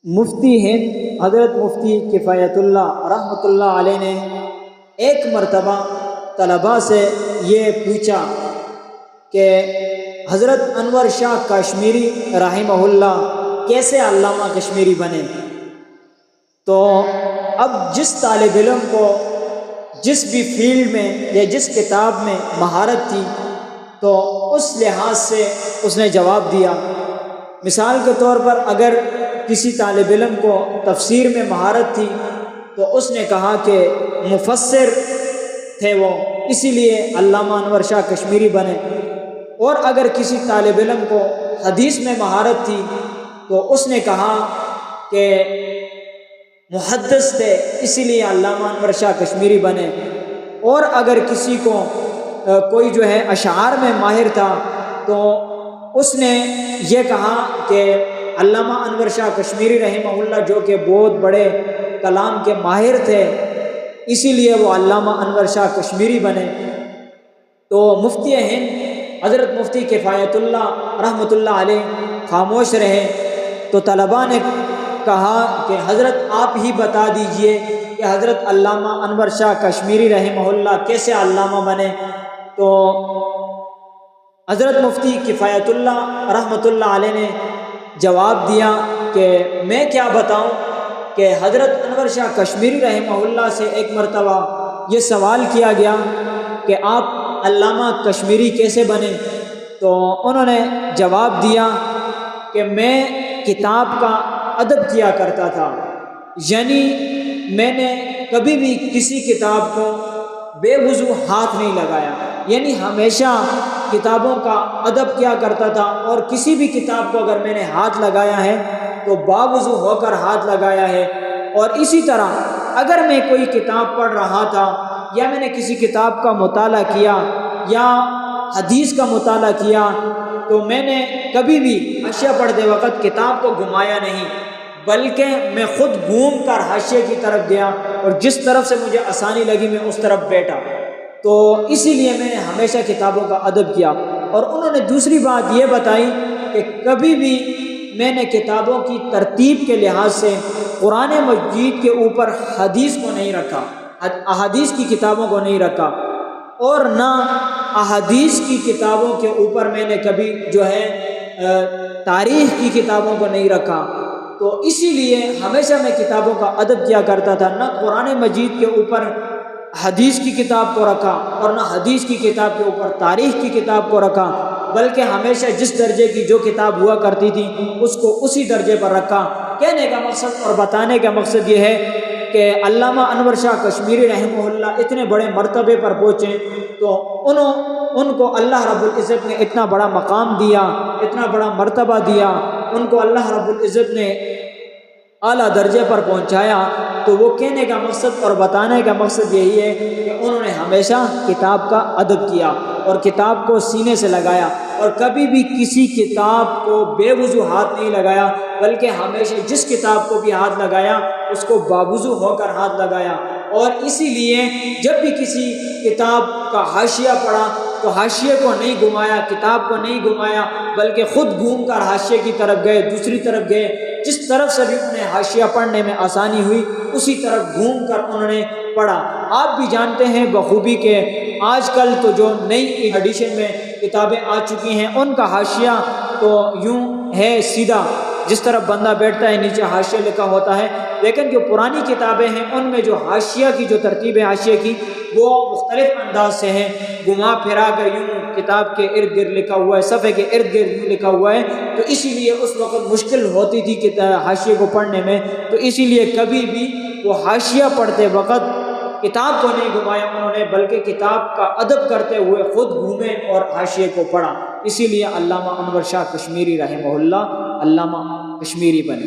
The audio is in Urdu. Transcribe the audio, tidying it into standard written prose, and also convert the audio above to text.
مفتی ہند حضرت مفتی کفایت اللہ رحمۃ اللہ علیہ نے ایک مرتبہ طلباء سے یہ پوچھا کہ حضرت انور شاہ کشمیری رحمہ اللہ کیسے علامہ کشمیری بنے؟ تو اب جس طالب علم کو جس بھی فیلڈ میں یا جس کتاب میں مہارت تھی تو اس لحاظ سے اس نے جواب دیا۔ مثال کے طور پر اگر کسی طالب علم کو تفسیر میں مہارت تھی تو اس نے کہا کہ مفسر تھے وہ، اسی لیے علامہ انور شاہ کشمیری بنے۔ اور اگر کسی طالب علم کو حدیث میں مہارت تھی تو اس نے کہا کہ محدث تھے، اسی لیے علامہ انور شاہ کشمیری بنے۔ اور اگر کسی کو کوئی جو ہے اشعار میں ماہر تھا تو اس نے یہ کہا کہ علامہ انور شاہ کشمیری رحمہ اللہ جو کہ بہت بڑے کلام کے ماہر تھے، اسی لیے وہ علامہ انور شاہ کشمیری بنے۔ تو مفتی ہند حضرت مفتی کفایت اللہ رحمۃ اللہ علیہ خاموش رہے، تو طلباء نے کہا کہ حضرت آپ ہی بتا دیجئے کہ حضرت علامہ انور شاہ کشمیری رحمہ اللہ کیسے علامہ بنے؟ تو حضرت مفتی کفایت اللہ رحمۃ اللہ علیہ نے جواب دیا کہ میں کیا بتاؤں کہ حضرت انور شاہ کشمیری رحمہ اللہ سے ایک مرتبہ یہ سوال کیا گیا کہ آپ علامہ کشمیری کیسے بنے؟ تو انہوں نے جواب دیا کہ میں کتاب کا ادب کیا کرتا تھا، یعنی میں نے کبھی بھی کسی کتاب کو بے وضو ہاتھ نہیں لگایا، یعنی ہمیشہ کتابوں کا ادب کیا کرتا تھا، اور کسی بھی کتاب کو اگر میں نے ہاتھ لگایا ہے تو باوضو ہو کر ہاتھ لگایا ہے۔ اور اسی طرح اگر میں کوئی کتاب پڑھ رہا تھا یا میں نے کسی کتاب کا مطالعہ کیا یا حدیث کا مطالعہ کیا تو میں نے کبھی بھی حاشیہ پڑھتے وقت کتاب کو گھمایا نہیں، بلکہ میں خود گھوم کر حاشیے کی طرف گیا اور جس طرف سے مجھے آسانی لگی میں اس طرف بیٹھا۔ تو اسی لیے میں نے ہمیشہ کتابوں کا ادب کیا۔ اور انہوں نے دوسری بات یہ بتائی کہ کبھی بھی میں نے کتابوں کی ترتیب کے لحاظ سے قرآن مجید کے اوپر حدیث کو نہیں رکھا، احادیث کی کتابوں کو نہیں رکھا، اور نہ احادیث کی کتابوں کے اوپر میں نے کبھی جو ہے تاریخ کی کتابوں کو نہیں رکھا۔ تو اسی لیے ہمیشہ میں کتابوں کا ادب کیا کرتا تھا، نہ قرآن مجید کے اوپر حدیث کی کتاب کو رکھا اور نہ حدیث کی کتاب کے اوپر تاریخ کی کتاب کو رکھا، بلکہ ہمیشہ جس درجے کی جو کتاب ہوا کرتی تھی اس کو اسی درجے پر رکھا۔ کہنے کا مقصد اور بتانے کا مقصد یہ ہے کہ علامہ انور شاہ کشمیری رحمہ اللہ اتنے بڑے مرتبے پر پہنچے تو ان کو اللہ رب العزت نے اتنا بڑا مقام دیا، اتنا بڑا مرتبہ دیا، ان کو اللہ رب العزت نے اعلیٰ درجے پر پہنچایا۔ تو وہ کہنے کا مقصد اور بتانے کا مقصد یہی ہے کہ انہوں نے ہمیشہ کتاب کا ادب کیا اور کتاب کو سینے سے لگایا، اور کبھی بھی کسی کتاب کو بے وضو ہاتھ نہیں لگایا، بلکہ ہمیشہ جس کتاب کو بھی ہاتھ لگایا اس کو باوضو ہو کر ہاتھ لگایا۔ اور اسی لیے جب بھی کسی کتاب کا حاشیہ پڑھا تو حاشیے کو نہیں گھمایا، کتاب کو نہیں گھمایا، بلکہ خود گھوم کر حاشیے کی طرف گئے، دوسری طرف گئے، جس طرف سے بھی انہیں حاشیہ پڑھنے میں آسانی ہوئی اسی طرف گھوم کر انہوں نے پڑھا۔ آپ بھی جانتے ہیں بخوبی کہ آج کل تو جو نئی ایڈیشن میں کتابیں آ چکی ہیں ان کا حاشیہ تو یوں ہے سیدھا، جس طرف بندہ بیٹھتا ہے نیچے حاشیہ لکھا ہوتا ہے، لیکن جو پرانی کتابیں ہیں ان میں جو حاشیہ کی جو ترتیب ہے حاشیے کی وہ مختلف انداز سے ہیں، گھما پھرا کر یوں کتاب کے ارد گرد لکھا ہوا ہے، صفحے کے ارد گرد یوں لکھا ہوا ہے، تو اسی لیے اس وقت مشکل ہوتی تھی کہ حاشیے کو پڑھنے میں، تو اسی لیے کبھی بھی وہ حاشیہ پڑھتے وقت کتاب کو نہیں گھمایا انہوں نے، بلکہ کتاب کا ادب کرتے ہوئے خود گھومے اور حاشیے کو پڑھا۔ اسی لیے علامہ انور شاہ کشمیری رحمہ اللہ علامہ کشمیری بنے۔